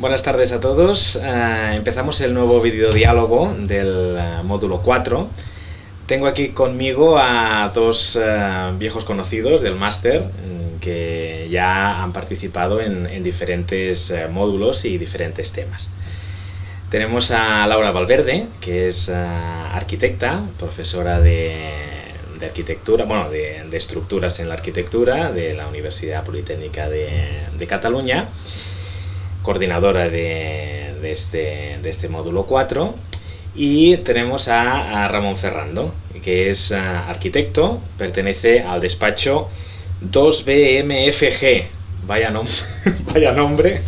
Buenas tardes a todos. Empezamos el nuevo videodiálogo del módulo 4. Tengo aquí conmigo a dos viejos conocidos del máster que ya han participado en diferentes módulos y diferentes temas. Tenemos a Laura Valverde, que es arquitecta, profesora de arquitectura, bueno, de estructuras en la arquitectura de la Universidad Politécnica de Cataluña, coordinadora de este módulo 4, y tenemos a Ramón Ferrando, que es arquitecto, pertenece al despacho 2BMFG, vaya nombre,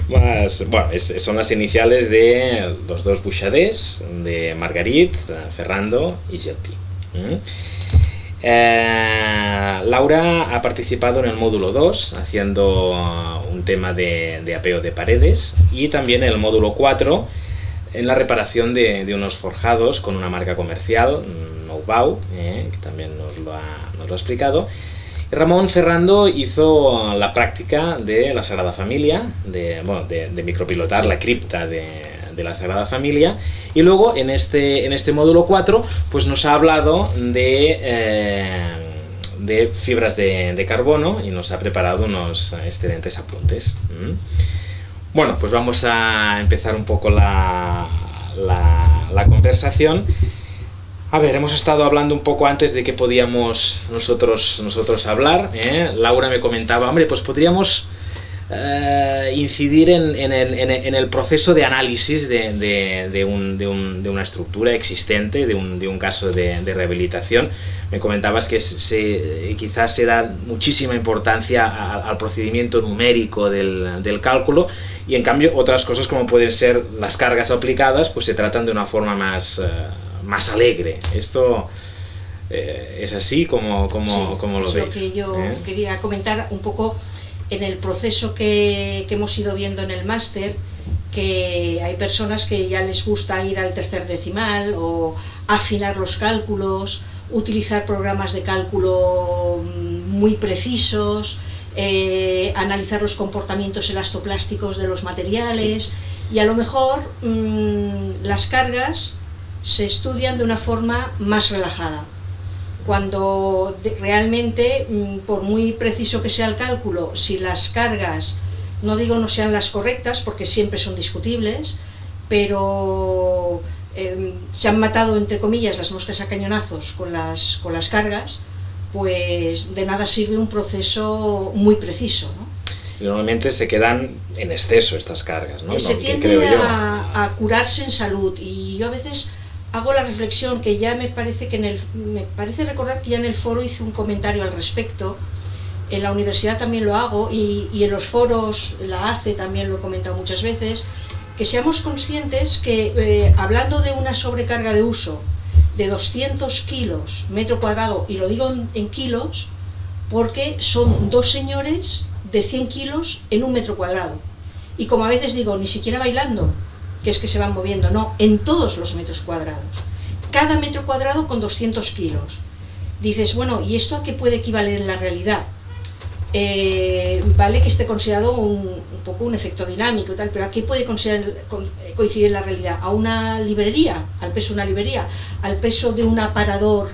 bueno, son las iniciales de los dos Buixadés, de Margarit, Ferrando y Gelpi. Laura ha participado en el módulo 2 haciendo un tema de apeo de paredes, y también en el módulo 4 en la reparación de unos forjados con una marca comercial, Noubau, que también nos lo ha explicado. Y Ramón Ferrando hizo la práctica de la Sagrada Familia, de micropilotar la cripta de la Sagrada Familia, y luego en este módulo 4 pues nos ha hablado de fibras de carbono y nos ha preparado unos excelentes apuntes. Bueno, pues vamos a empezar un poco la conversación. A ver, hemos estado hablando un poco antes de que podíamos nosotros hablar, Laura me comentaba, hombre, pues podríamos incidir en el proceso de análisis de una estructura existente, de un caso de rehabilitación. Me comentabas que quizás se da muchísima importancia al procedimiento numérico del cálculo, y en cambio otras cosas, como pueden ser las cargas aplicadas, pues se tratan de una forma más alegre. Esto es así como lo veis. Es lo que yo quería comentar un poco en el proceso que hemos ido viendo en el máster, que hay personas que ya les gusta ir al tercer decimal o afinar los cálculos, utilizar programas de cálculo muy precisos, analizar los comportamientos elastoplásticos de los materiales, y a lo mejor las cargas se estudian de una forma más relajada, cuando realmente, por muy preciso que sea el cálculo, si las cargas, no digo no sean las correctas, porque siempre son discutibles, pero se han matado, entre comillas, las moscas a cañonazos con las cargas, pues de nada sirve un proceso muy preciso, ¿no? Normalmente se quedan en exceso estas cargas, ¿no? Se tiende a curarse en salud, y yo a veces hago la reflexión que ya me parece recordar que ya en el foro hice un comentario al respecto. En la universidad también lo hago, y en los foros, la ACE también lo he comentado muchas veces, que seamos conscientes que hablando de una sobrecarga de uso de 200 kilos metro cuadrado, y lo digo en kilos porque son dos señores de 100 kilos en un metro cuadrado, y como a veces digo, ni siquiera bailando, que es que se van moviendo, no, en todos los metros cuadrados, cada metro cuadrado con 200 kilos. Dices, bueno, ¿y esto a qué puede equivaler en la realidad? Vale que esté considerado un poco un efecto dinámico y tal, pero ¿a qué puede coincidir en la realidad? ¿A una librería? ¿Al peso de una librería? ¿Al peso de un aparador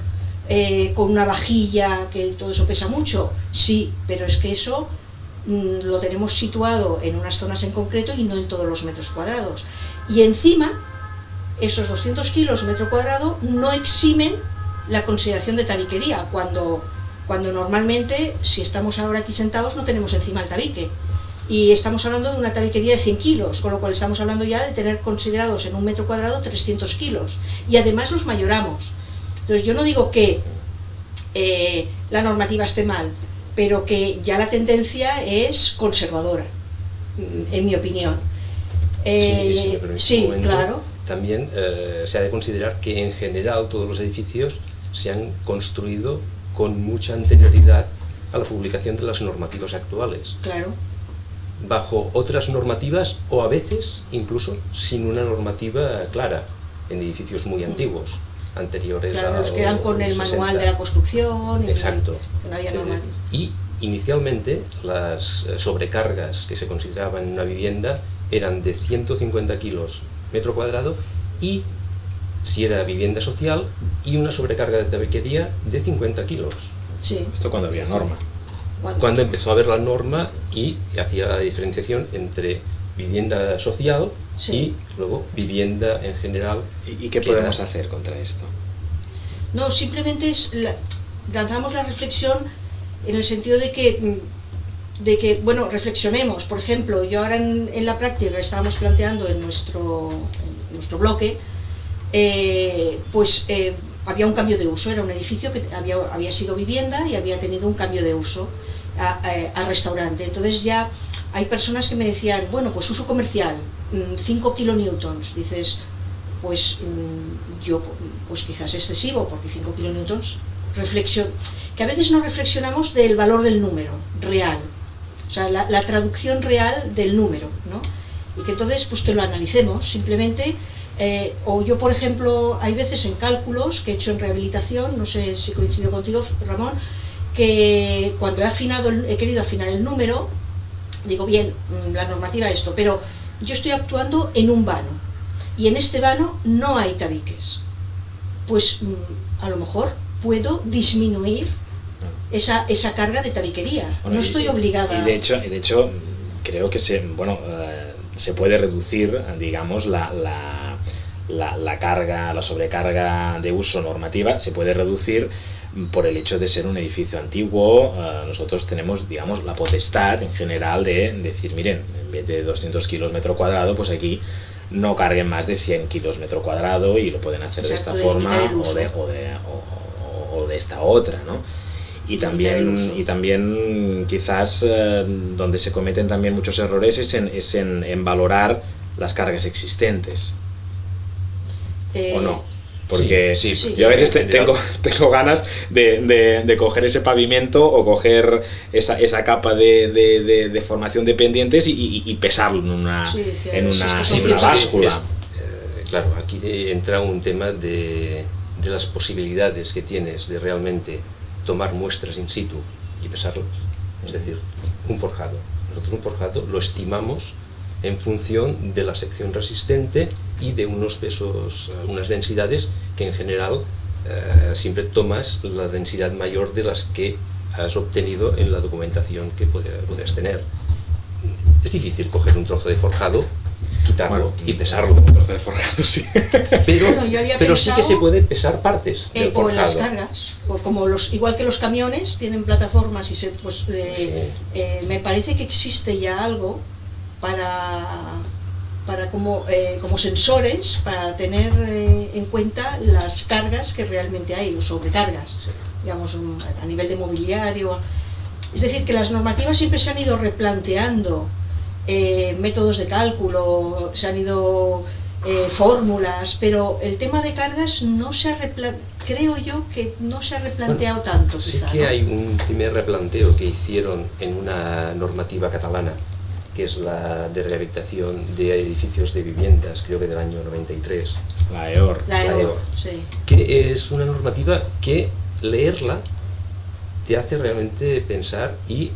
con una vajilla, que todo eso pesa mucho? Sí, pero es que eso lo tenemos situado en unas zonas en concreto y no en todos los metros cuadrados. Y encima, esos 200 kilos metro cuadrado no eximen la consideración de tabiquería, cuando normalmente, si estamos ahora aquí sentados, no tenemos encima el tabique, y estamos hablando de una tabiquería de 100 kilos, con lo cual estamos hablando ya de tener considerados en un metro cuadrado 300 kilos, y además los mayoramos. Entonces yo no digo que la normativa esté mal, pero que ya la tendencia es conservadora, en mi opinión. Sí, claro. También se ha de considerar que en general todos los edificios se han construido con mucha anterioridad a la publicación de las normativas actuales. Claro. Bajo otras normativas, o a veces incluso sin una normativa clara, en edificios muy antiguos, anteriores a los que eran con el 60. Manual de la construcción. Exacto. Que no había normativa. Y inicialmente las sobrecargas que se consideraban en una vivienda eran de 150 kilos metro cuadrado y, si era vivienda social, y una sobrecarga de tabiquería de 50 kilos. Sí. Esto cuando había norma. Cuando empezó a haber la norma y hacía la diferenciación entre vivienda social y luego vivienda en general. ¿Y qué podemos hacer contra esto? No, simplemente lanzamos la reflexión en el sentido de que, bueno, reflexionemos. Por ejemplo, yo ahora en la práctica que estábamos planteando en nuestro bloque, había un cambio de uso. Era un edificio que había sido vivienda y había tenido un cambio de uso a restaurante. Entonces ya hay personas que me decían, bueno, pues uso comercial, 5 kilonewtons. Dices, pues quizás excesivo, porque 5 kilonewtons, que a veces no reflexionamos del valor del número real, o sea, la traducción real del número, ¿no? Y que entonces, pues que lo analicemos, simplemente, o yo, por ejemplo, hay veces en cálculos que he hecho en rehabilitación, no sé si coincido contigo, Ramón, que cuando he querido afinar el número, digo, bien, la normativa esto, pero yo estoy actuando en un vano, y en este vano no hay tabiques. Pues a lo mejor puedo disminuir esa carga de tabiquería. Bueno, no estoy obligada. Y de hecho creo que se puede reducir, digamos, la carga, la sobrecarga de uso normativa, se puede reducir por el hecho de ser un edificio antiguo. Nosotros tenemos, digamos, la potestad en general de decir, miren, en vez de 200 kilos metro cuadrado, pues aquí no carguen más de 100 kilos metro cuadrado y lo pueden hacer de esta forma o de esta otra, ¿no? Y también quizás donde se cometen también muchos errores es en valorar las cargas existentes, ¿o no? Porque sí, yo a veces tengo ganas de coger ese pavimento o coger esa capa de formación de pendientes y pesarlo en una báscula. Claro, aquí entra un tema de las posibilidades que tienes de realmente tomar muestras in situ y pesarlas. Es decir, un forjado. Nosotros un forjado lo estimamos en función de la sección resistente y de unos pesos, unas densidades que en general siempre tomas la densidad mayor de las que has obtenido en la documentación que puedes tener. Es difícil coger un trozo de forjado, quitarlo y pesarlo. Un trozo de forjado, sí. Pero sí que se puede pesar partes del forjado. O en las cargas, o como igual que los camiones tienen plataformas y me parece que existe ya algo para como sensores, para tener en cuenta las cargas que realmente hay, o sobrecargas, digamos, a nivel de mobiliario. Es decir, que las normativas siempre se han ido replanteando, métodos de cálculo, se han ido fórmulas, pero el tema de cargas no se ha creo yo que no se ha replanteado tanto. Sí, quizá, que ¿no? hay un primer replanteo que hicieron en una normativa catalana, que es la de rehabilitación de edificios de viviendas, creo que del año 93. La EOR. La EOR, sí. Que es una normativa que leerla te hace realmente pensar y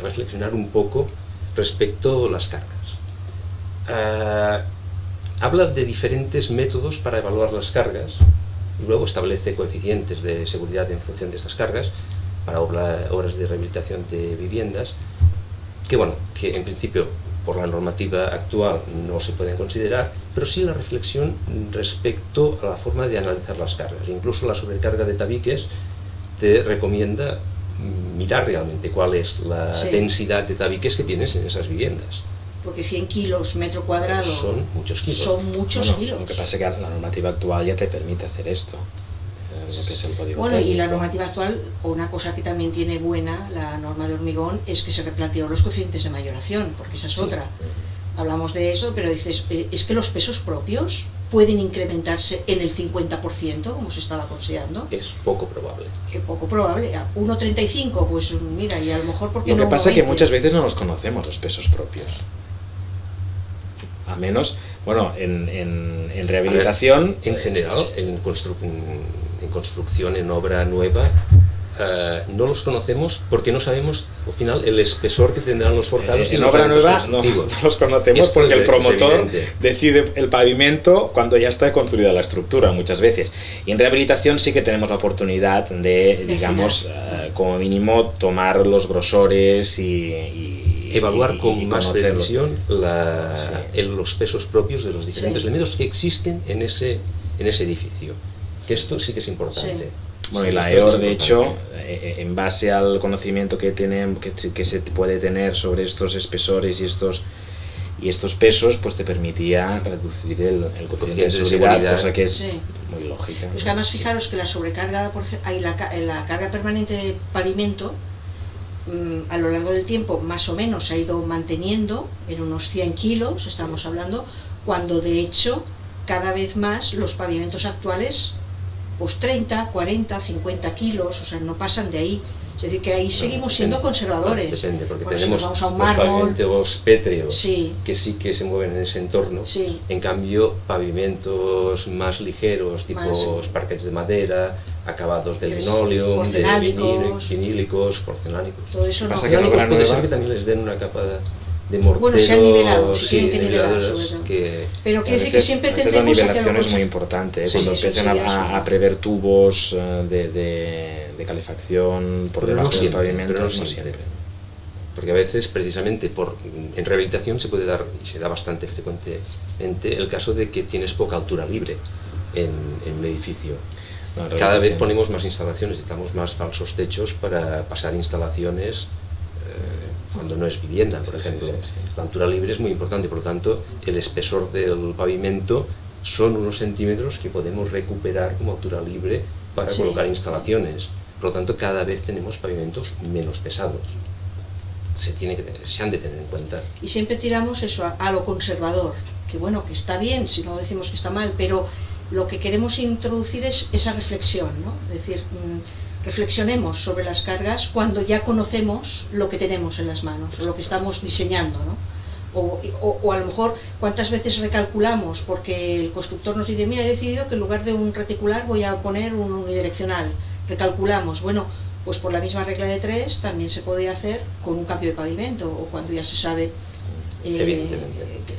reflexionar un poco respecto a las cargas. Habla de diferentes métodos para evaluar las cargas y luego establece coeficientes de seguridad en función de estas cargas para obras de rehabilitación de viviendas, que bueno, que en principio por la normativa actual no se pueden considerar, pero sí la reflexión respecto a la forma de analizar las cargas. Incluso la sobrecarga de tabiques te recomienda mirar realmente cuál es la densidad de tabiques que tienes en esas viviendas. Porque 100 kilos metro cuadrado son muchos kilos. Son muchos kilos. Lo que pasa es que la normativa actual ya te permite hacer esto. Lo que es el código bueno, técnico. Y la normativa actual, una cosa que también tiene buena la norma de hormigón, es que se replanteó los coeficientes de mayoración, porque esa es otra. Hablamos de eso, pero dices, es que los pesos propios pueden incrementarse en el 50%, como se estaba considerando. Es poco probable. Es poco probable. A 1,35, pues mira, y a lo mejor porque Lo que no pasa es que 1,20. muchas veces no los conocemos, los pesos propios. A menos, bueno, en rehabilitación... En general, en construcción, en obra nueva, no los conocemos porque no sabemos al final el espesor que tendrán los forjados. En obra nueva no los conocemos porque el promotor decide el pavimento cuando ya está construida la estructura muchas veces. Y en rehabilitación sí que tenemos la oportunidad de digamos, como mínimo tomar los grosores y evaluar con más precisión los pesos propios de los diferentes elementos que existen en ese edificio. Que esto sí que es importante. Bueno, y la EOR, de hecho, en base al conocimiento que se puede tener sobre estos espesores y estos pesos, pues te permitía reducir el coeficiente de seguridad, cosa que es muy lógica. Pues que además fijaros que la sobrecarga, la carga permanente de pavimento, a lo largo del tiempo más o menos se ha ido manteniendo en unos 100 kilos, estamos hablando, cuando de hecho cada vez más los pavimentos actuales pues 30, 40, 50 kilos, o sea, no pasan de ahí. Es decir, que ahí seguimos siendo conservadores. Depende, porque bueno, tenemos si vamos a un los mármol, pavimentos pétreos que sí que se mueven en ese entorno. En cambio, pavimentos más ligeros, tipo parquets de madera, acabados de linoleum, de vinílicos, porcelánicos. Todo eso pasa que puede ser que también les den una capa de mortero, bueno, se han nivelado, sí, tienen que nivelarlos, pero quiere decir que siempre tendremos la nivelación es muy importante, cuando empiezan a prever tubos de calefacción por debajo del pavimento, pero no siempre. Porque a veces, precisamente, en rehabilitación se puede dar, y se da bastante frecuentemente, el caso de que tienes poca altura libre en el edificio. Cada vez ponemos más instalaciones, necesitamos más falsos techos para pasar instalaciones cuando no es vivienda, por ejemplo. La altura libre es muy importante, por lo tanto, el espesor del pavimento son unos centímetros que podemos recuperar como altura libre para colocar instalaciones. Por lo tanto, cada vez tenemos pavimentos menos pesados. Se han de tener en cuenta. Y siempre tiramos eso a lo conservador, que bueno, que está bien, si no decimos que está mal, pero lo que queremos introducir es esa reflexión, ¿no? Es decir, reflexionemos sobre las cargas cuando ya conocemos lo que tenemos en las manos, o lo que estamos diseñando, ¿no? O a lo mejor cuántas veces recalculamos porque el constructor nos dice, mira, he decidido que en lugar de un reticular voy a poner un unidireccional. Recalculamos, bueno, pues por la misma regla de 3 también se puede hacer con un cambio de pavimento o cuando ya se sabe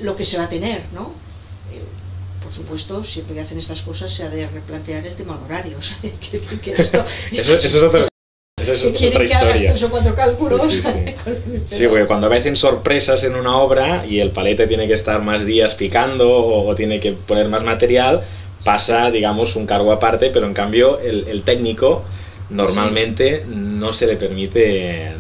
lo que se va a tener, ¿no? Por supuesto, siempre que hacen estas cosas se ha de replantear el tema horario, ¿sabes? Eso es otra que hagas 3 o 4 cálculos. Sí, porque cuando hacen sorpresas en una obra y el palete tiene que estar más días picando o tiene que poner más material, pasa, digamos, un cargo aparte, pero en cambio el técnico normalmente no se le permite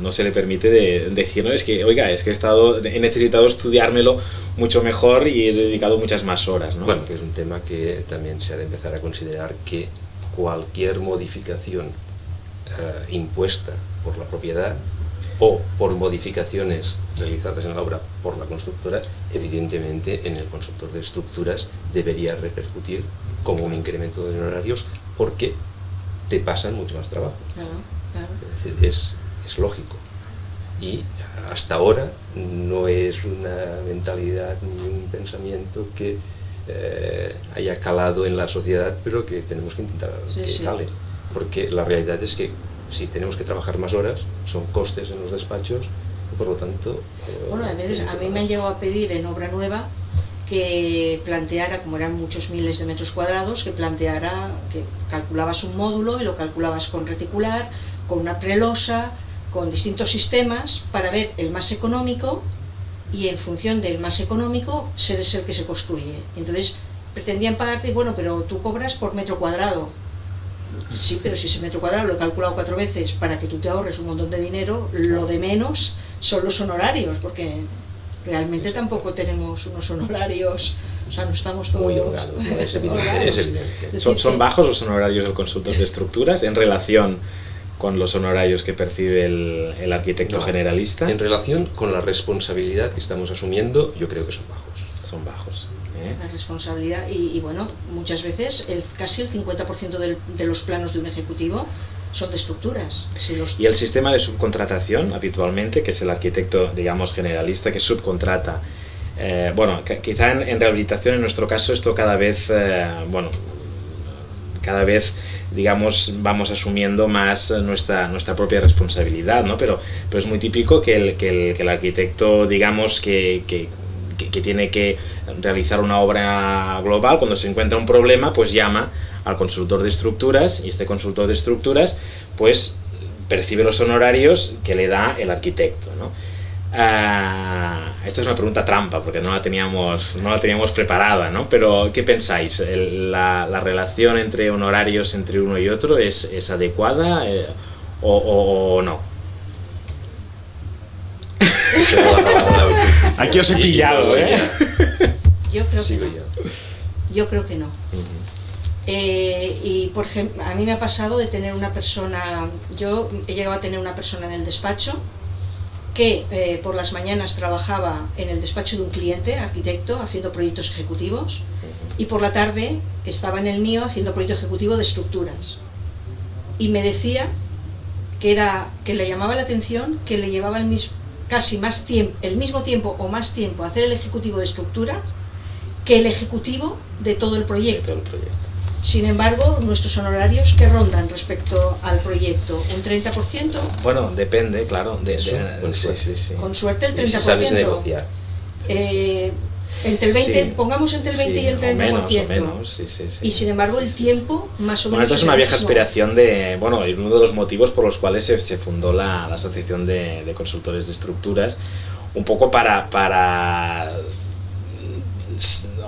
decir, no, es que, oiga, es que he necesitado estudiármelo mucho mejor y he dedicado muchas más horas, ¿no? Bueno, que es un tema que también se ha de empezar a considerar, que cualquier modificación impuesta por la propiedad o por modificaciones realizadas en la obra por la constructora, evidentemente en el constructor de estructuras debería repercutir como un incremento de honorarios, porque te pasan mucho más trabajo. Es decir, es lógico. Y hasta ahora no es una mentalidad ni un pensamiento que haya calado en la sociedad, pero que tenemos que intentar que cale. Porque la realidad es que si tenemos que trabajar más horas, son costes en los despachos, y por lo tanto... bueno, a veces a mí me han llegado a pedir en obra nueva que planteara, como eran muchos miles de metros cuadrados, que calculabas un módulo y lo calculabas con reticular, con una prelosa, con distintos sistemas, para ver el más económico, y en función del más económico ser el que se construye. Entonces pretendían pagarte, bueno, pero tú cobras por metro cuadrado. Sí, pero si ese metro cuadrado lo he calculado 4 veces para que tú te ahorres un montón de dinero, lo de menos son los honorarios, porque realmente tampoco tenemos unos honorarios, o sea, no estamos todos... Muy holgados, ¿no? Es evidente. ¿Son bajos los honorarios del consultor de estructuras en relación con los honorarios que percibe el arquitecto generalista? En relación con la responsabilidad que estamos asumiendo, yo creo que son bajos. Son bajos. La responsabilidad, y bueno, muchas veces casi el 50% de los planos de un ejecutivo son de estructuras. Y el sistema de subcontratación, habitualmente, que es el arquitecto, digamos, generalista, que subcontrata, bueno, quizá en rehabilitación, en nuestro caso, esto cada vez digamos, vamos asumiendo más nuestra propia responsabilidad, ¿no? Pero es muy típico que el arquitecto, digamos, que tiene que realizar una obra global, cuando se encuentra un problema, pues llama al consultor de estructuras, y este consultor de estructuras pues percibe los honorarios que le da el arquitecto, ¿no? Esta es una pregunta trampa porque no la teníamos preparada, ¿no? Pero ¿qué pensáis? ¿La relación entre honorarios entre uno y otro es adecuada o no? Aquí os he pillado, ¿eh? Yo creo que no. Y por ejemplo, a mí me ha pasado de tener una persona, yo he llegado a tener una persona en el despacho que por las mañanas trabajaba en el despacho de un cliente, arquitecto, haciendo proyectos ejecutivos, y por la tarde estaba en el mío haciendo proyecto ejecutivo de estructuras. Y me decía que le llamaba la atención que le llevaba el mismo tiempo o más tiempo hacer el ejecutivo de estructuras que el ejecutivo de todo el proyecto. Sin embargo, nuestros honorarios, ¿qué rondan respecto al proyecto? ¿Un 30%? Bueno, depende, claro. Sí. Con suerte el 30%. Si sabes negociar. Entre el 20, sí, pongamos entre el 20 y el 30%. O menos, sí. Y sin embargo el tiempo más o menos... Bueno, esto es una vieja aspiración de... Bueno, uno de los motivos por los cuales se fundó la Asociación de Consultores de Estructuras, un poco para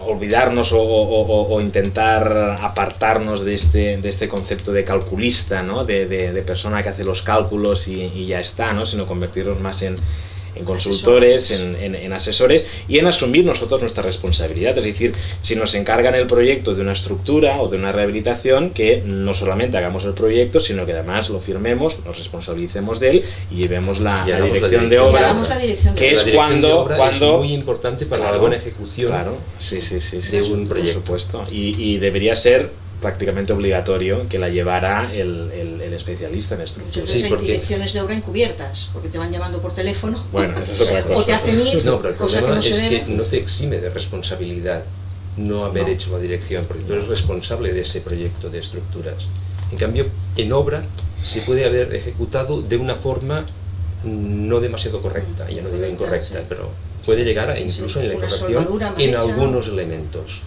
olvidarnos o intentar apartarnos de este concepto de calculista, ¿no? de persona que hace los cálculos y ya está, ¿no? Sino convertirnos más en consultores, en asesores, y en asumir nosotros nuestra responsabilidad. Es decir, si nos encargan el proyecto de una estructura o de una rehabilitación, que no solamente hagamos el proyecto, sino que además lo firmemos, nos responsabilicemos de él y llevemos la dirección de obra, que es cuando es muy importante para la buena ejecución de un proyecto. Por supuesto, y debería ser prácticamente obligatorio que la llevara el especialista en estructuras. Sí, porque hay direcciones de obra encubiertas, porque te van llamando por teléfono. Bueno, eso es otra cosa. O te hacen ir, no, pero el problema que es que no te exime de responsabilidad no haber hecho la dirección, porque tú eres responsable de ese proyecto de estructuras. En cambio, en obra se puede haber ejecutado de una forma no demasiado correcta, ya no digo incorrecta, pero puede llegar a incluso en la incorrección en algunos elementos.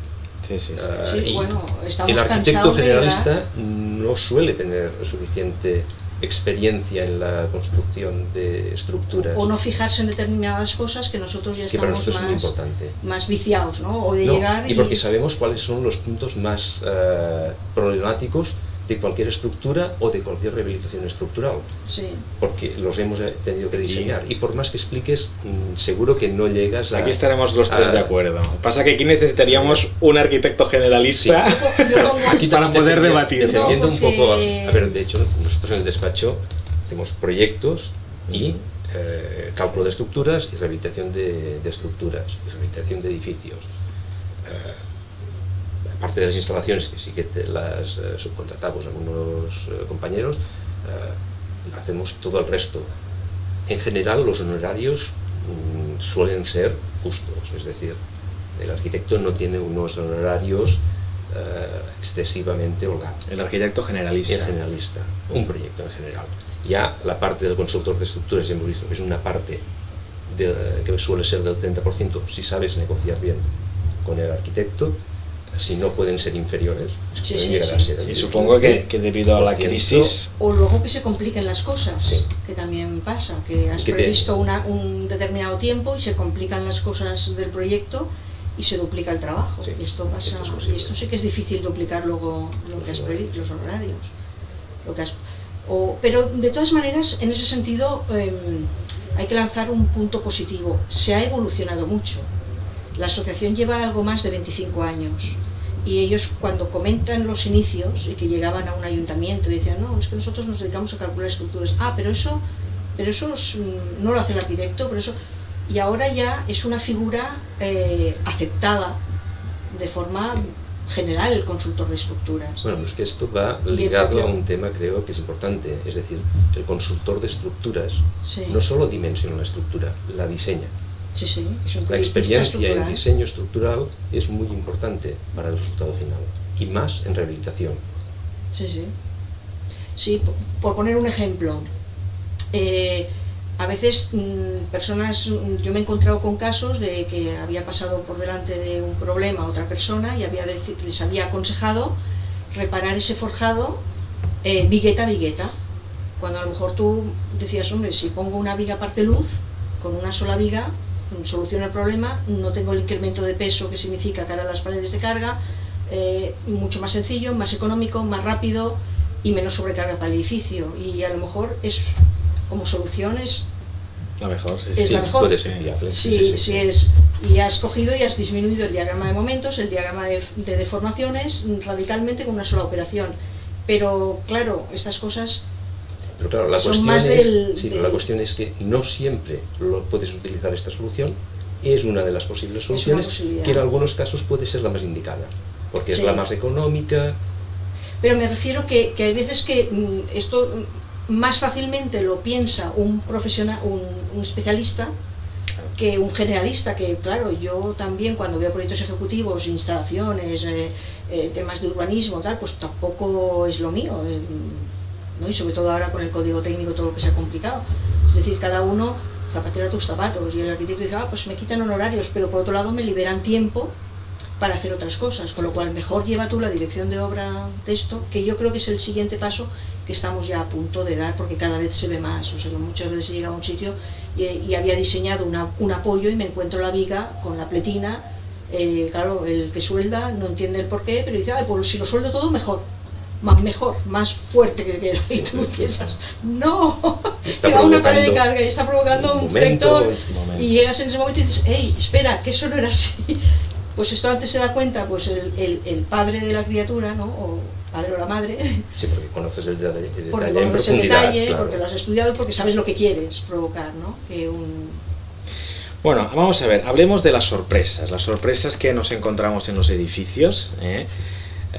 Bueno, el arquitecto generalista no suele tener suficiente experiencia en la construcción de estructuras. O no fijarse en determinadas cosas que nosotros ya estamos más viciados, ¿no? O de llegar y porque sabemos cuáles son los puntos más problemáticos de cualquier estructura o de cualquier rehabilitación estructural. Sí. Porque los hemos tenido que diseñar. Y por más que expliques, seguro que no llegas a... Aquí estaremos los tres de acuerdo. Pasa que aquí necesitaríamos un arquitecto generalista para poder debatir. Defendiendo un poco... A ver, de hecho, nosotros en el despacho hacemos proyectos y cálculo de estructuras y rehabilitación de estructuras, y rehabilitación de edificios. Aparte de las instalaciones, que sí que las subcontratamos a algunos compañeros, hacemos todo el resto. En general, los honorarios suelen ser justos, es decir, el arquitecto no tiene unos honorarios excesivamente holgados. El arquitecto generalista. El generalista, un proyecto en general. Ya la parte del consultor de estructuras, ya hemos visto que es una parte que suele ser del 30%, si sabes negociar bien con el arquitecto. Si no pueden ser inferiores, pueden llegar a ser. Y supongo que debido a la crisis... O luego que se compliquen las cosas, que también pasa, que has previsto un determinado tiempo y se complican las cosas del proyecto y se duplica el trabajo. Y esto pasa, y esto sí que es difícil duplicar luego lo que has previsto, los horarios. Pero de todas maneras, en ese sentido, hay que lanzar un punto positivo. Se ha evolucionado mucho. La asociación lleva algo más de 25 años y ellos cuando comentan los inicios y que llegaban a un ayuntamiento y decían, no, es que nosotros nos dedicamos a calcular estructuras, pero eso no lo hace el arquitecto, y ahora ya es una figura aceptada de forma general el consultor de estructuras. Bueno, es que esto va ligado a un tema, creo que es importante, es decir, el consultor de estructuras no solo dimensiona la estructura, la diseña. La experiencia en diseño estructural es muy importante para el resultado final, y más en rehabilitación. Sí, por poner un ejemplo, a veces personas, yo me he encontrado con casos de que había pasado por delante de un problema a otra persona y les había aconsejado reparar ese forjado vigueta a vigueta, cuando a lo mejor tú decías, hombre, si pongo una viga parte luz, con una sola viga soluciona el problema, no tengo el incremento de peso que significa cara a las paredes de carga, mucho más sencillo, más económico, más rápido y menos sobrecarga para el edificio, y a lo mejor es como solución es la mejor, la mejor. Puede ser viable. Y has cogido y has disminuido el diagrama de momentos, el diagrama de deformaciones radicalmente con una sola operación. Pero claro, estas cosas pero claro, la son cuestión más pero la cuestión es que no siempre puedes utilizar esta solución, es una de las posibles soluciones, que en algunos casos puede ser la más indicada, porque es la más económica. Pero me refiero que hay veces que esto más fácilmente lo piensa un profesional, un especialista, que un generalista, que claro, yo también cuando veo proyectos ejecutivos, instalaciones, temas de urbanismo, tal, pues tampoco es lo mío, ¿no? Y sobre todo ahora con el código técnico todo lo que se ha complicado. Es decir, cada uno zapatero a tus zapatos, y el arquitecto dice, pues me quitan honorarios, pero por otro lado me liberan tiempo para hacer otras cosas, con lo cual mejor lleva tú la dirección de obra de esto, que yo creo que es el siguiente paso que estamos ya a punto de dar, porque cada vez se ve más. O sea, muchas veces he llegado a un sitio y había diseñado un apoyo y me encuentro la viga con la pletina, claro, el que suelda no entiende el porqué, pero dice, pues si lo sueldo todo mejor, más fuerte que queda, y tú piensas, no, que va una pared de carga y está provocando un flector, y llegas en ese momento y dices, hey, espera, que eso no era así. Pues esto antes se da cuenta pues el padre de la criatura, ¿no? O padre o la madre. Sí, porque conoces el detalle, porque conoces el detalle, claro. Porque lo has estudiado y porque sabes lo que quieres provocar, ¿no? Bueno, vamos a ver, hablemos de las sorpresas que nos encontramos en los edificios,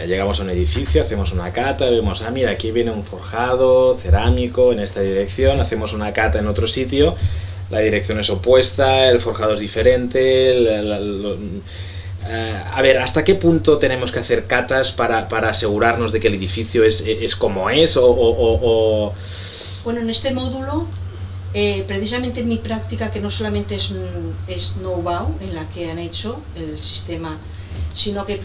Llegamos a un edificio, hacemos una cata, vemos, mira, aquí viene un forjado cerámico en esta dirección, hacemos una cata en otro sitio, la dirección es opuesta, el forjado es diferente, a ver, ¿hasta qué punto tenemos que hacer catas para asegurarnos de que el edificio es como es? Bueno, en este módulo, precisamente en mi práctica, que no solamente es know-how en la que han hecho el sistema, sino que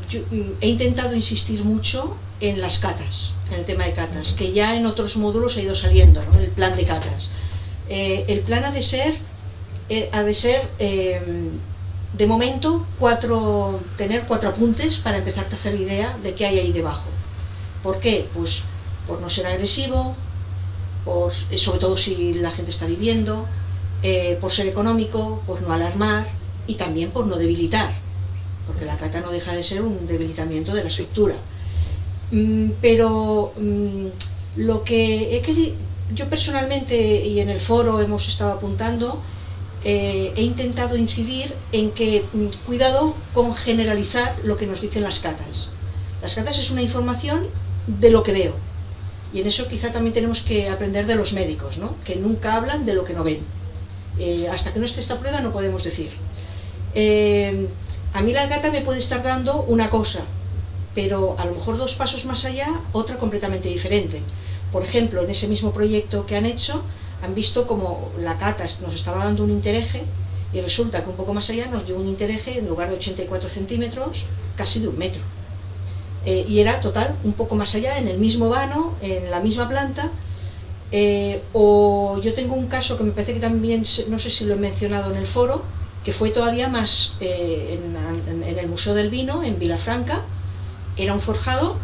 yo he intentado insistir mucho en las catas, en el tema de catas, que ya en otros módulos ha ido saliendo, ¿no? El plan de catas. El plan ha de ser de momento tener 4 apuntes para empezar a hacer idea de qué hay ahí debajo. ¿Por qué? Pues por no ser agresivo, sobre todo si la gente está viviendo, por ser económico, por no alarmar y también por no debilitar, porque la cata no deja de ser un debilitamiento de la estructura. Pero lo que yo personalmente, y en el foro hemos estado apuntando, he intentado incidir en que cuidado con generalizar lo que nos dicen las catas. Las catas es una información de lo que veo, y en eso quizá también tenemos que aprender de los médicos, ¿no? Que nunca hablan de lo que no ven. Hasta que no esté esta prueba no podemos decir. A mí la cata me puede estar dando una cosa, pero a lo mejor 2 pasos más allá otra completamente diferente. Por ejemplo, en ese mismo proyecto que han hecho, han visto como la cata nos estaba dando un intereje, y resulta que un poco más allá nos dio un intereje, en lugar de 84 centímetros, casi de 1 metro. Y era total, un poco más allá, en el mismo vano, en la misma planta. O yo tengo un caso que me parece que también, no sé si lo he mencionado en el foro, que fue todavía más en el Museo del Vino, en Vilafranca. Era un forjado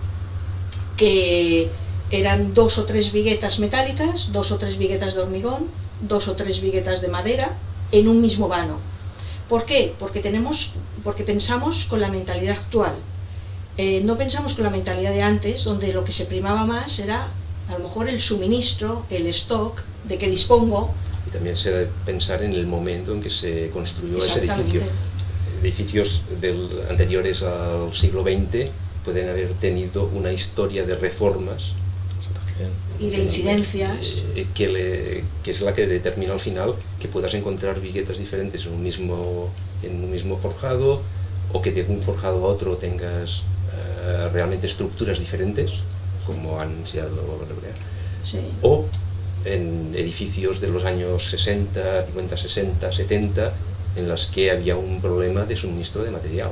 que eran 2 o 3 viguetas metálicas, 2 o 3 viguetas de hormigón, 2 o 3 viguetas de madera, en un mismo vano. ¿Por qué? Porque pensamos con la mentalidad actual. No pensamos con la mentalidad de antes, donde lo que se primaba más era a lo mejor el suministro, el stock, de que dispongo. Y también se debe pensar en el momento en que se construyó ese edificio. Edificios anteriores al siglo XX pueden haber tenido una historia de reformas y de incidencias que es la que determina al final que puedas encontrar viguetas diferentes en un mismo forjado, o que de un forjado a otro tengas realmente estructuras diferentes, como han anunciado Rebrea, Sí. o en edificios de los años 60, 50, 60, 70, en las que había un problema de suministro de material.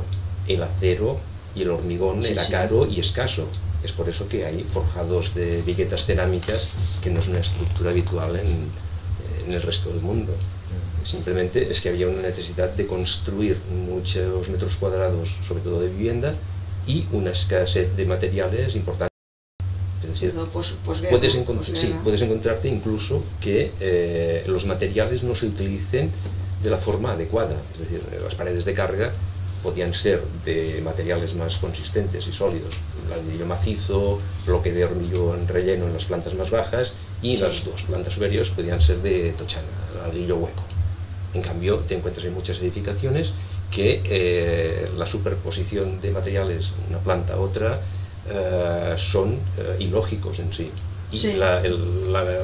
El acero y el hormigón Sí, era sí. caro y escaso. Es por eso que hay forjados de viguetas cerámicas, que no es una estructura habitual en el resto del mundo. Simplemente es que había una necesidad de construir muchos metros cuadrados, sobre todo de vivienda, y una escasez de materiales importante. Es decir, puedes encontrarte incluso que los materiales no se utilicen de la forma adecuada. Es decir, las paredes de carga podían ser de materiales más consistentes y sólidos, ladrillo macizo, bloque de hormigón relleno en las plantas más bajas, y Sí. las dos plantas superiores podían ser de tochana, ladrillo hueco. En cambio, te encuentras en muchas edificaciones que la superposición de materiales, una planta a otra, son ilógicos en sí. Y Sí. la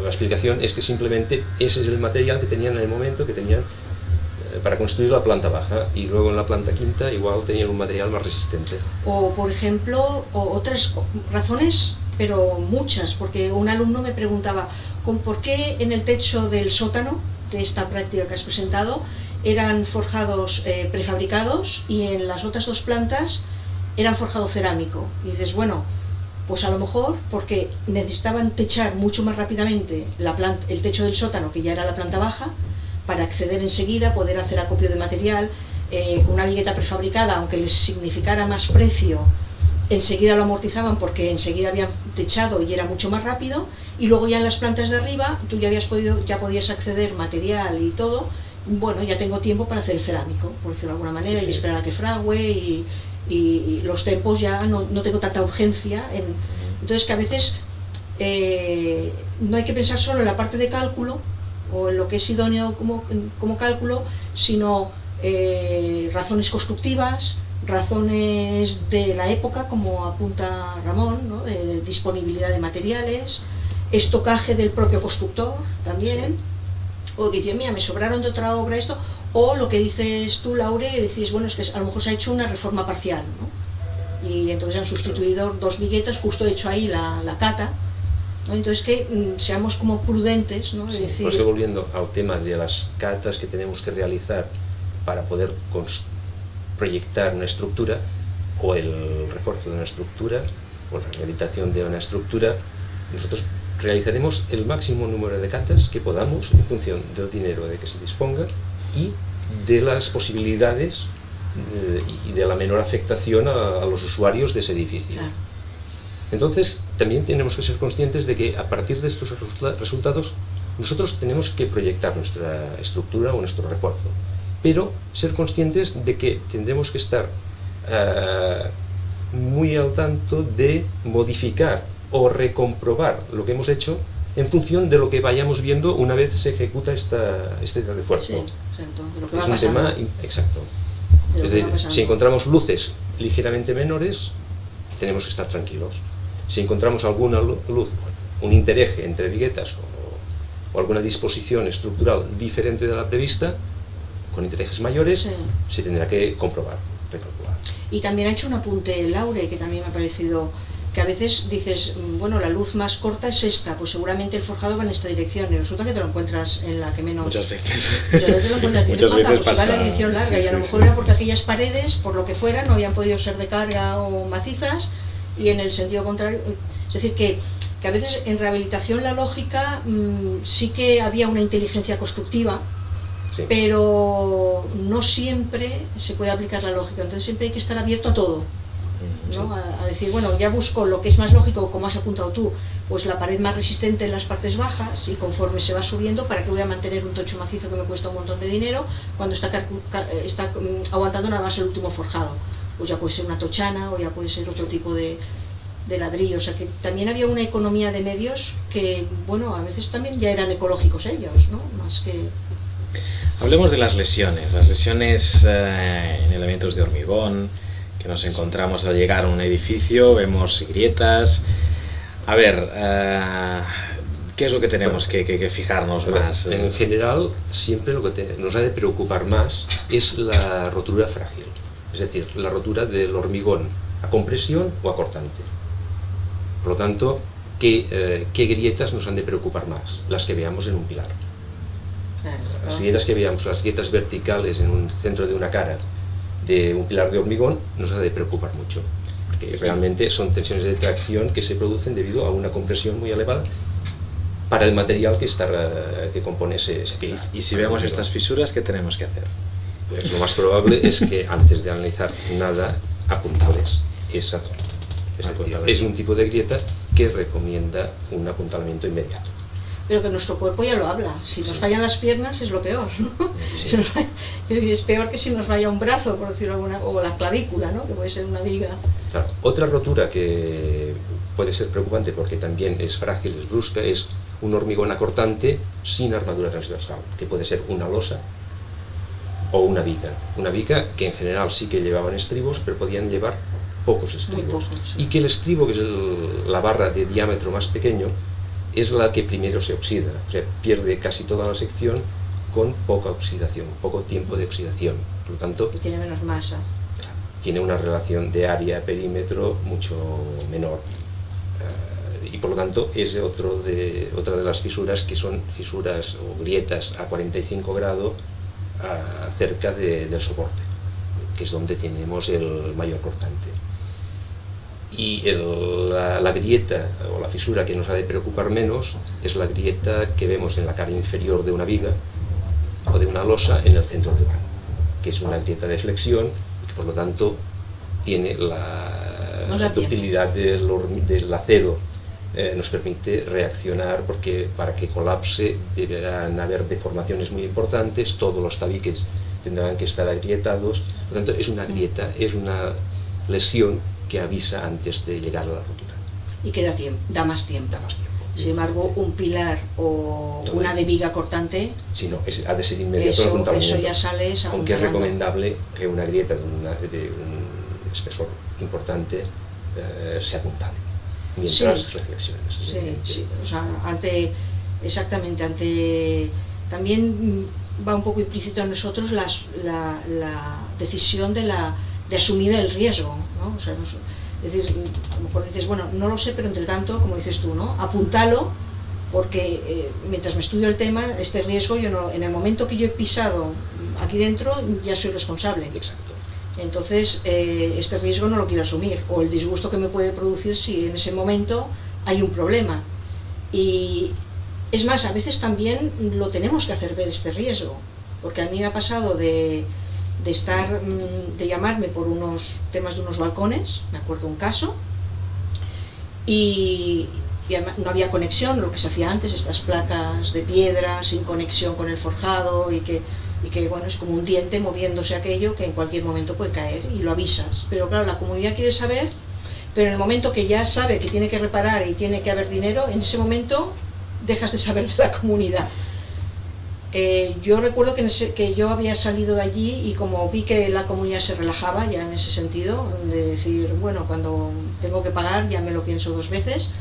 explicación es que simplemente ese es el material que tenían en el momento, que tenían para construir la planta baja, y luego en la planta quinta igual tenían un material más resistente. O, por ejemplo, otras razones, pero muchas, porque un alumno me preguntaba ¿por qué en el techo del sótano de esta práctica que has presentado eran forjados prefabricados y en las otras dos plantas eran forjado cerámico? Y dices, bueno, pues a lo mejor porque necesitaban techar mucho más rápidamente el techo del sótano, que ya era la planta baja, para acceder enseguida, poder hacer acopio de material. Una vigueta prefabricada, aunque les significara más precio, enseguida lo amortizaban porque enseguida habían techado y era mucho más rápido, y luego ya en las plantas de arriba tú ya podías acceder material y todo. Bueno, ya tengo tiempo para hacer el cerámico, por decirlo de alguna manera, Sí, y sí. esperar a que frague, y los tiempos ya no tengo tanta urgencia entonces que a veces no hay que pensar solo en la parte de cálculo o en lo que es idóneo como cálculo, sino razones constructivas, razones de la época, como apunta Ramón, ¿no? De disponibilidad de materiales, estocaje del propio constructor también, o que dicen, mira, me sobraron de otra obra esto, o lo que dices tú, Laure, decís, bueno, es que a lo mejor se ha hecho una reforma parcial, ¿no? Y entonces han sustituido dos viguetas, justo he hecho ahí la cata, ¿no? Entonces que seamos como prudentes, ¿no? Es Sí, decir, por eso, volviendo al tema de las catas que tenemos que realizar para poder proyectar una estructura, o el refuerzo de una estructura, o la rehabilitación de una estructura, nosotros realizaremos el máximo número de catas que podamos en función del dinero de que se disponga y de las posibilidades y de la menor afectación a los usuarios de ese edificio. claro. Entonces, también tenemos que ser conscientes de que a partir de estos resultados nosotros tenemos que proyectar nuestra estructura o nuestro refuerzo, pero ser conscientes de que tendremos que estar muy al tanto de modificar o recomprobar lo que hemos hecho en función de lo que vayamos viendo una vez se ejecuta este refuerzo. Sí, exacto, de lo que va Es un pasando. tema exacto. De lo Es que decir, va pasando. si encontramos luces ligeramente menores, tenemos que estar tranquilos. Si encontramos alguna luz, un intereje entre viguetas o alguna disposición estructural diferente de la prevista, con interejes mayores, Sí. se tendrá que comprobar, recalcular. Y también ha hecho un apunte Laure, que también me ha parecido, que a veces dices, bueno, la luz más corta es esta, pues seguramente el forjado va en esta dirección, y resulta que te lo encuentras en la que menos... Muchas veces. Muchas veces lo encuentras y dices, Muchas veces pues va en la pasa. dirección larga, Sí, y a lo sí, mejor sí. era porque aquellas paredes, por lo que fuera, no habían podido ser de carga o macizas, y en el sentido contrario, es decir, que a veces en rehabilitación la lógica sí que había una inteligencia constructiva, Sí. pero no siempre se puede aplicar la lógica, entonces siempre hay que estar abierto a todo, ¿no? A decir, bueno, ya busco lo que es más lógico, como has apuntado tú, pues la pared más resistente en las partes bajas, y conforme se va subiendo, ¿para qué voy a mantener un tocho macizo que me cuesta un montón de dinero cuando está aguantando nada más el último forjado? Pues ya puede ser una tochana o ya puede ser otro tipo de ladrillo, o sea que también había una economía de medios que, bueno, a veces también ya eran ecológicos ellos, ¿no? Más que... Hablemos de las lesiones en elementos de hormigón que nos encontramos al llegar a un edificio, vemos grietas. A ver, ¿qué es lo que tenemos que fijarnos más? En general, siempre lo que nos ha de preocupar más es la rotura frágil, es decir, la rotura del hormigón a compresión o a cortante. Por lo tanto, ¿qué grietas nos han de preocupar más? Las que veamos en un pilar. Las grietas que veamos, las grietas verticales en un centro de una cara de un pilar de hormigón, nos ha de preocupar mucho, porque realmente son tensiones de tracción que se producen debido a una compresión muy elevada para el material que compone ese pilar. Y si vemos estas fisuras, ¿qué tenemos que hacer? Pues lo más probable es que antes de analizar nada, apuntales esa zona. Es un tipo de grieta que recomienda un apuntalamiento inmediato. Pero que nuestro cuerpo ya lo habla. Si nos fallan las piernas es lo peor, ¿no? Sí. Es peor que si nos falla un brazo, por decirlo alguna, o la clavícula, ¿no? Que puede ser una viga. Claro. Otra rotura que puede ser preocupante porque también es frágil, es brusca, es un hormigón acortante sin armadura transversal, que puede ser una losa o una viga. Una viga que en general sí que llevaban estribos, pero podían llevar pocos estribos. Muy pocos, sí. Y que el estribo, que es la barra de diámetro más pequeño, es la que primero se oxida, o sea, pierde casi toda la sección con poca oxidación, poco tiempo de oxidación. Por lo tanto, Y tiene menos masa. tiene una relación de área-perímetro mucho menor. Y por lo tanto es otra de las fisuras que son fisuras o grietas a 45 grados cerca del soporte, que es donde tenemos el mayor cortante. Y la grieta o la fisura que nos ha de preocupar menos es la grieta que vemos en la cara inferior de una viga o de una losa en el centro del vano, que es una grieta de flexión y que por lo tanto tiene la ductilidad del acero. Nos permite reaccionar porque para que colapse deberán haber deformaciones muy importantes, todos los tabiques tendrán que estar agrietados. Por lo tanto, es una grieta, es una lesión que avisa antes de llegar a la rotura. Y que da más tiempo. Da más tiempo. Sin embargo, un pilar o una de viga cortante, Sí, no, ha de ser inmediato el apuntamiento. eso ya sale. Aunque es recomendable que una grieta de un espesor importante se apuntale mientras reflexiones. Sí. O sea, también va un poco implícito en nosotros la decisión de asumir el riesgo, ¿no? O sea, es decir, a lo mejor dices, bueno, no lo sé, pero entre tanto, como dices tú, ¿no? Apúntalo, porque mientras me estudio el tema, este riesgo, en el momento que yo he pisado aquí dentro, ya soy responsable. Exacto. Entonces, este riesgo no lo quiero asumir, o el disgusto que me puede producir si en ese momento hay un problema. Y es más, a veces también lo tenemos que hacer ver este riesgo, porque a mí me ha pasado de llamarme por unos temas de unos balcones, me acuerdo un caso, y no había conexión, lo que se hacía antes, estas placas de piedra sin conexión con el forjado y que bueno, es como un diente moviéndose aquello que en cualquier momento puede caer y lo avisas. Pero claro, la comunidad quiere saber, pero en el momento que ya sabe que tiene que reparar y tiene que haber dinero, en ese momento dejas de saber de la comunidad. Yo recuerdo que yo había salido de allí y como vi que la comunidad se relajaba ya en ese sentido, de decir, bueno, cuando tengo que pagar ya me lo pienso dos veces,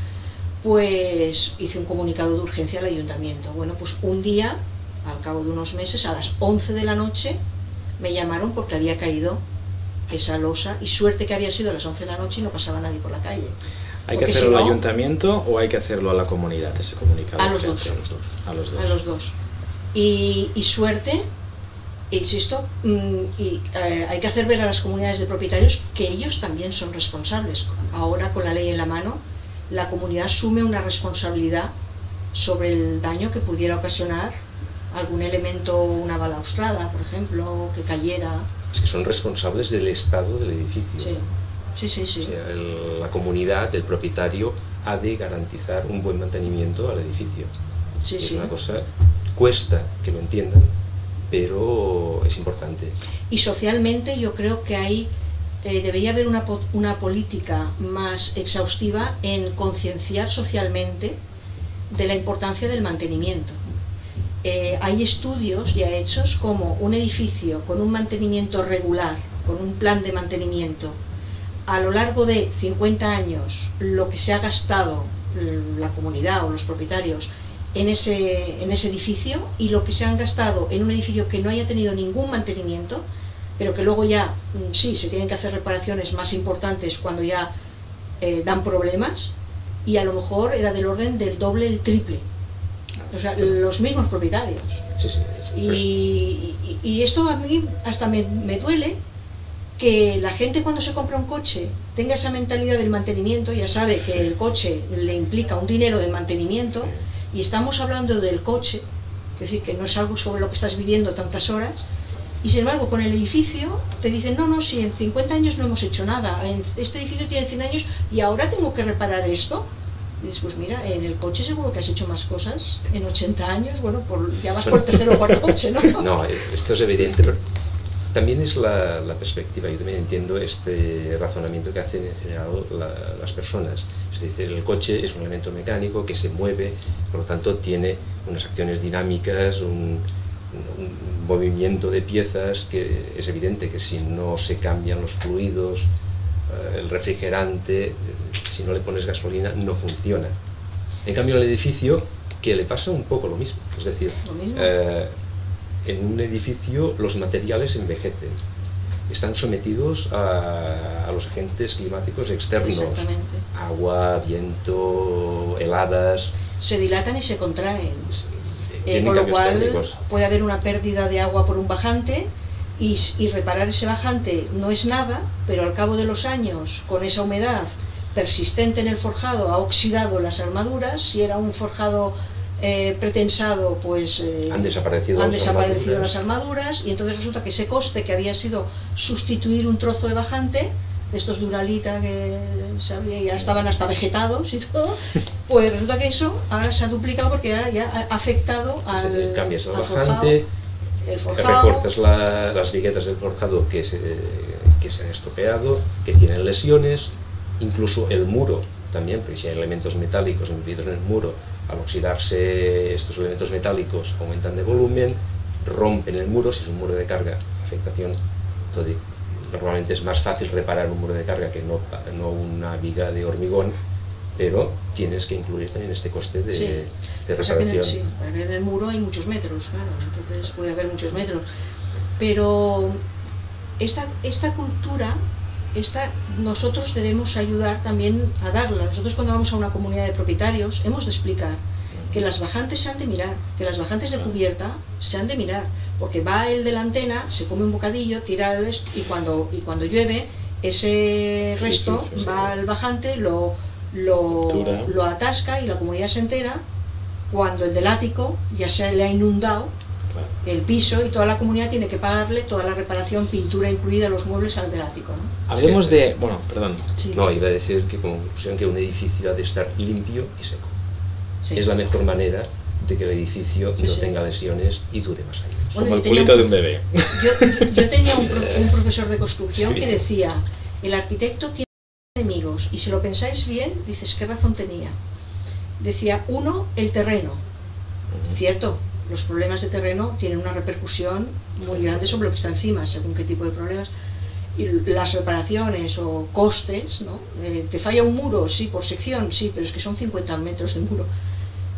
pues hice un comunicado de urgencia al ayuntamiento. Bueno, pues un día, al cabo de unos meses, a las 11 de la noche, me llamaron porque había caído esa losa, y suerte que había sido a las 11 de la noche y no pasaba nadie por la calle. ¿Hay que hacerlo al ayuntamiento o hay que hacerlo a la comunidad, ese comunicado? A los dos. A los dos. Y suerte, insisto, hay que hacer ver a las comunidades de propietarios que ellos también son responsables. Ahora, con la ley en la mano, la comunidad asume una responsabilidad sobre el daño que pudiera ocasionar algún elemento, una balaustrada, por ejemplo, que cayera. Es que son responsables del estado del edificio. Sí. O sea, la comunidad, el propietario, ha de garantizar un buen mantenimiento al edificio. Es una cosa, cuesta que lo entiendan, pero es importante. Y socialmente yo creo que debería haber una política más exhaustiva en concienciar socialmente de la importancia del mantenimiento. Hay estudios ya hechos como un edificio con un mantenimiento regular, con un plan de mantenimiento, a lo largo de 50 años, lo que se ha gastado la comunidad o los propietarios en ese edificio, y lo que se han gastado en un edificio que no haya tenido ningún mantenimiento, pero que luego ya, sí, se tienen que hacer reparaciones más importantes cuando ya dan problemas, y a lo mejor era del orden del doble, el triple. O sea, los mismos propietarios. Sí, sí, Y esto a mí hasta me duele, que la gente cuando se compra un coche tenga esa mentalidad del mantenimiento, ya sabe que el coche le implica un dinero de mantenimiento, y estamos hablando del coche, es decir, que no es algo sobre lo que estás viviendo tantas horas, y sin embargo con el edificio te dicen, no, si en 50 años no hemos hecho nada, este edificio tiene 100 años y ahora tengo que reparar esto. Y dices, pues mira, en el coche seguro que has hecho más cosas en 80 años, bueno, ya vas por el tercer o cuarto coche, ¿no? No, esto es evidente, pero también es la perspectiva. Yo también entiendo este razonamiento que hacen en general las personas. Es decir, el coche es un elemento mecánico que se mueve, por lo tanto tiene unas acciones dinámicas, un movimiento de piezas, que es evidente que si no se cambian los fluidos, el refrigerante, si no le pones gasolina, no funciona. En cambio, en el edificio, que le pasa un poco lo mismo. Es decir, en un edificio los materiales envejecen, están sometidos a los agentes climáticos externos, agua, viento, heladas. Se dilatan y se contraen, con lo cual térmicos. Puede haber una pérdida de agua por un bajante, y reparar ese bajante no es nada, pero al cabo de los años, con esa humedad persistente en el forjado, ha oxidado las armaduras. Si era un forjado pretensado, pues han desaparecido las armaduras, y entonces resulta que ese coste que había sido sustituir un trozo de bajante, de estos Duralita que ya estaban hasta vegetados y todo, pues resulta que eso ahora se ha duplicado porque ya ha afectado al cambias el bajante, refuerzas las viguetas del forjado que se han estropeado, que tienen lesiones, incluso el muro también, porque si hay elementos metálicos embebidos en el muro, al oxidarse estos elementos metálicos aumentan de volumen, rompen el muro. Si es un muro de carga, afectación. Entonces, normalmente es más fácil reparar un muro de carga que no una viga de hormigón, pero tienes que incluir también este coste de reparación. Sí, en el muro hay muchos metros, claro, entonces puede haber muchos metros. Pero esta cultura, nosotros debemos ayudar también a darla. Nosotros cuando vamos a una comunidad de propietarios hemos de explicar que las bajantes se han de mirar, que las bajantes de cubierta se han de mirar, porque va el de la antena, se come un bocadillo, tira el resto, y cuando llueve, ese resto va al bajante, lo atasca, y la comunidad se entera cuando el del ático ya se le ha inundado el piso, y toda la comunidad tiene que pagarle toda la reparación, pintura incluida, los muebles al del ático, ¿no? Hablemos de... bueno, perdón. Sí. No, iba a decir que como conclusión que un edificio ha de estar limpio y seco. Sí. Es la mejor manera de que el edificio no tenga lesiones y dure más años. Bueno, como el culito de un bebé. Yo tenía un profesor de construcción que decía, el arquitecto tiene enemigos, y si lo pensáis bien, dices, ¿qué razón tenía? Decía, uno, el terreno. Cierto, los problemas de terreno tienen una repercusión muy grande sobre lo que está encima, según qué tipo de problemas. Y las reparaciones o costes, ¿no? Te falla un muro, sí, por sección, sí, pero es que son 50 metros de muro.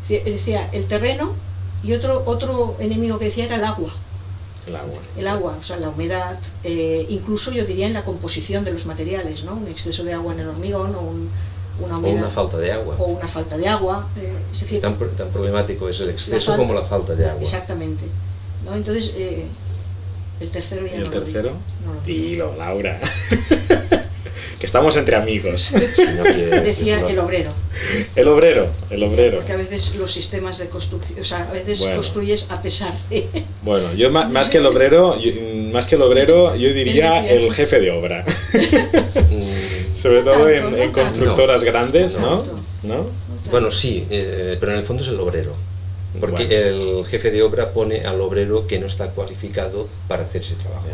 Decía, el terreno, y otro enemigo que decía era el agua. El agua, o sea, la humedad, incluso yo diría en la composición de los materiales, ¿no? Un exceso de agua en el hormigón, una humedad, o una falta de agua. O una falta de agua. Es decir, tan problemático es el exceso como la falta de agua. Exactamente, ¿no? Entonces, el tercero ya no lo digo. Dilo, Laura. Que estamos entre amigos. Decía el obrero. El obrero. Porque a veces los sistemas de construcción, o sea, a veces construyes a pesar de... Bueno, yo más que el obrero, yo diría el jefe de obra. Sobre todo en constructoras grandes, ¿no? Bueno, sí, pero en el fondo es el obrero. Porque el jefe de obra pone al obrero que no está cualificado para hacer ese trabajo.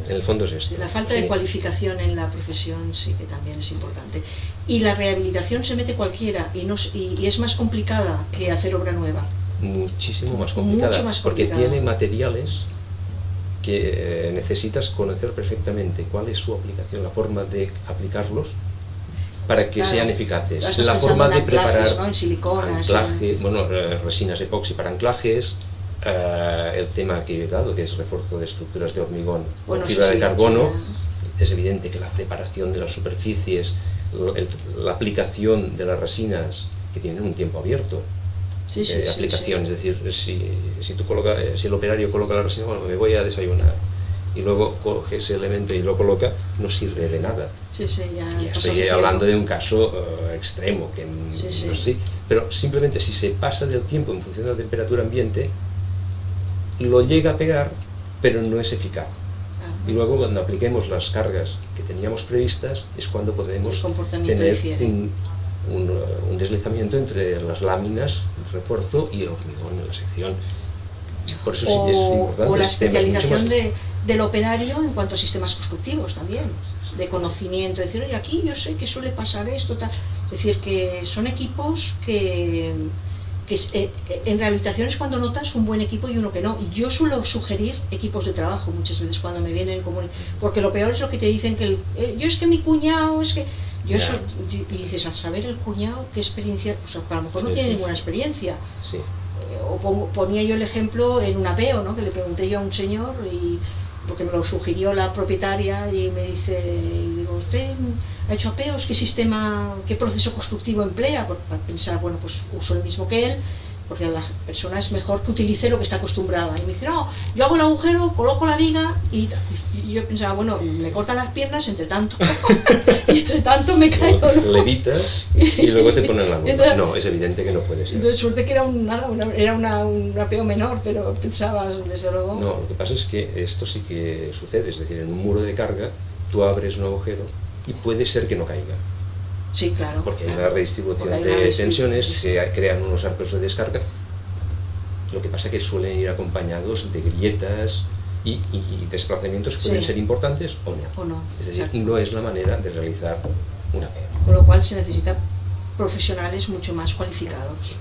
En el fondo es esto. La falta de cualificación en la profesión sí que también es importante. Y la rehabilitación se mete cualquiera, y es más complicada que hacer obra nueva. Muchísimo más complicada. Mucho más complicada. Porque tiene materiales que necesitas conocer perfectamente cuál es su aplicación, la forma de aplicarlos para que sean eficaces. La forma de preparar, ¿no? En siliconas, anclaje, resinas epoxi para anclajes, el tema que he dado, que es refuerzo de estructuras de hormigón con fibra de carbono. Es evidente que la preparación de las superficies la aplicación de las resinas que tienen un tiempo abierto. Aplicación, es decir, si el operario coloca la resina, bueno, me voy a desayunar, y luego coge ese elemento y lo coloca, no sirve de nada. Ya estoy hablando de un caso extremo, que no sé si, pero simplemente si se pasa del tiempo en función de la temperatura ambiente, lo llega a pegar, pero no es eficaz. Y luego cuando apliquemos las cargas que teníamos previstas, es cuando podemos tener un deslizamiento entre las láminas, el refuerzo y el hormigón en la sección. Por eso sí es importante. O la especialización del operario en cuanto a sistemas constructivos también, de conocimiento, decir, oye, aquí yo sé que suele pasar esto, tal. Es decir, que son equipos que en rehabilitación es cuando notas un buen equipo y uno que no. Yo suelo sugerir equipos de trabajo muchas veces cuando me vienen, porque lo peor es lo que te dicen que yo es que mi cuñado, es que... Yo eso, y dices, al saber el cuñado, ¿qué experiencia? Pues a lo mejor no tiene ninguna experiencia. O ponía yo el ejemplo en un apeo, ¿no? Que le pregunté yo a un señor, porque me lo sugirió la propietaria, y me dice, digo, ¿usted ha hecho apeos? ¿Qué sistema, qué proceso constructivo emplea? Para pensar, bueno, pues uso el mismo que él, porque a la persona es mejor que utilice lo que está acostumbrada. Y me dice, no, yo hago el agujero, coloco la viga, y yo pensaba, bueno, me cortan las piernas entre tanto, y entre tanto me caigo, ¿no? Levitas y luego te ponen la nueva. No, es evidente que no puede ser. De suerte que era un apeo menor, pero pensaba, desde luego... No, lo que pasa es que esto sí que sucede, es decir, en un muro de carga, tú abres un agujero y puede ser que no caiga. Sí, claro. Porque hay una redistribución de tensiones, se crean unos arcos de descarga. Lo que pasa es que suelen ir acompañados de grietas y desplazamientos que pueden ser importantes o no. Es decir, no es la manera de realizar una apeo. Con lo cual se necesitan profesionales mucho más cualificados.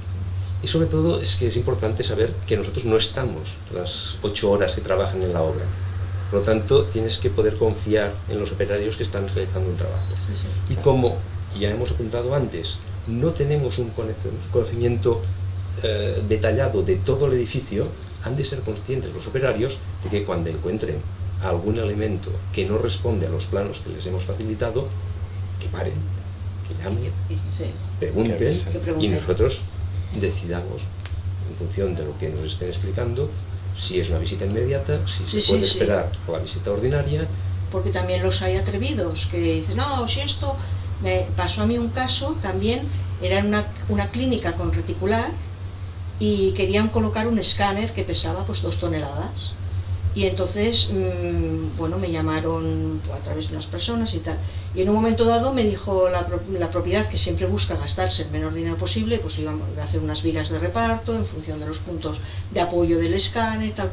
Y sobre todo es que es importante saber que nosotros no estamos las 8 horas que trabajan en la obra. Por lo tanto, tienes que poder confiar en los operarios que están realizando un trabajo. Y como ya hemos apuntado antes, no tenemos un conocimiento detallado de todo el edificio, han de ser conscientes los operarios de que cuando encuentren algún elemento que no responde a los planos que les hemos facilitado, que paren, que llamen, pregunten, y nosotros decidamos, en función de lo que nos estén explicando, si es una visita inmediata, si se puede esperar a la visita ordinaria. Porque también los hay atrevidos que dicen, no, si esto... Me pasó a mí un caso, también era en una clínica con reticular, y querían colocar un escáner que pesaba pues 2 toneladas. Y entonces, bueno, me llamaron a través de unas personas y tal. Y en un momento dado me dijo la propiedad, que siempre busca gastarse el menor dinero posible, pues iba a hacer unas vigas de reparto en función de los puntos de apoyo del escáner y tal.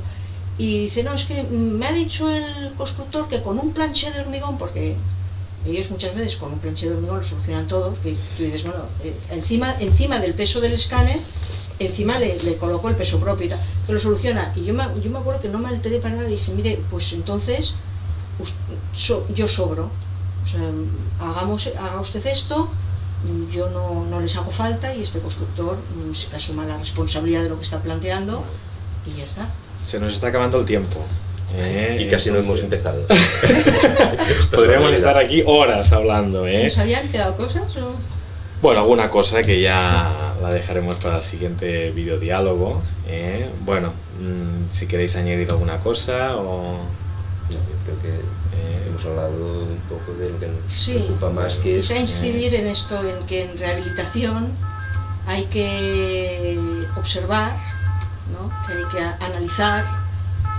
Y dice, no, es que me ha dicho el constructor que con un planché de hormigón, porque ellos muchas veces con un planché de hormigón lo solucionan todos, que tú dices, bueno, encima del peso del escáner, encima le colocó el peso propio y tal, que lo soluciona. Y yo me acuerdo que no me alteré para nada, dije, mire, pues entonces yo sobro, o sea, haga usted esto, yo no les hago falta, y este constructor se asuma la responsabilidad de lo que está planteando, y ya está. Se nos está acabando el tiempo. Y casi no hemos empezado. Podríamos estar aquí horas hablando. ¿Nos habían quedado cosas? ¿O? Bueno, alguna cosa que ya la dejaremos para el siguiente videodiálogo. Bueno, si queréis añadir alguna cosa o... No, yo creo que hemos hablado un poco de lo que nos preocupa más, que es... Quisiera incidir en esto, en que en rehabilitación hay que observar, ¿no? Que hay que analizar.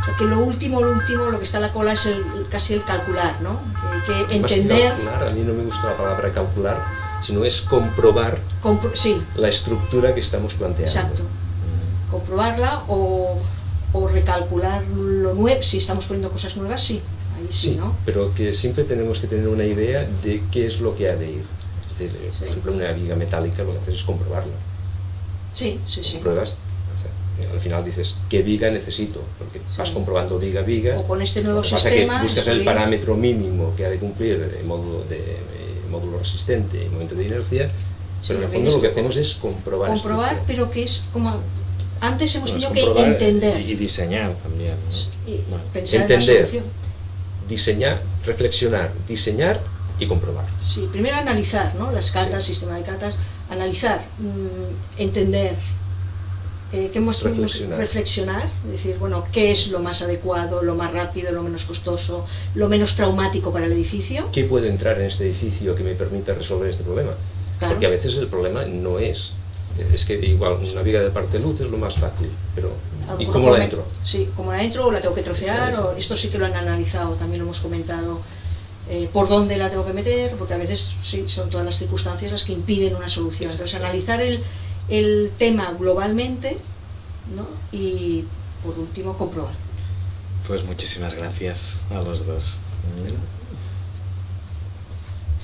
O sea, que lo último, lo que está en la cola es casi el calcular, ¿no? Que hay que entender... Calcular, a mí no me gusta la palabra calcular, sino es comprobar la estructura que estamos planteando. Exacto. Comprobarla o recalcular lo nuevo, si estamos poniendo cosas nuevas, sí. Ahí sí, ¿no? Pero que siempre tenemos que tener una idea de qué es lo que ha de ir. Es decir, por ejemplo, una viga metálica lo que haces es comprobarla. Sí. Compruebas. Al final dices, ¿qué viga necesito? Porque vas comprobando viga a viga. O con este nuevo sistema. sistema. Que buscas el parámetro mínimo que ha de cumplir el módulo resistente y momento de inercia, pero en el fondo lo que hacemos es comprobar. Comprobar, pero que es como. Antes hemos tenido que entender. Y diseñar también, ¿no? Y pensar entender, en la solución. Diseñar, reflexionar, diseñar y comprobar. Sí, primero analizar, ¿no? Las catas, Sí. sistema de catas, analizar, entender, ¿qué más reflexionar? Decir, bueno, ¿qué es lo más adecuado, lo más rápido, lo menos costoso, lo menos traumático para el edificio? ¿Qué puede entrar en este edificio que me permita resolver este problema? Claro. Porque a veces el problema no es que igual una viga de parte luz es lo más fácil, pero ¿y cómo la entro? Sí, cómo la entro, o la tengo que trocear, o esto sí que lo han analizado, también lo hemos comentado, por dónde la tengo que meter, porque a veces sí, son todas las circunstancias las que impiden una solución. Entonces, analizar el tema globalmente, ¿no? Y por último comprobar. Pues muchísimas gracias a los dos.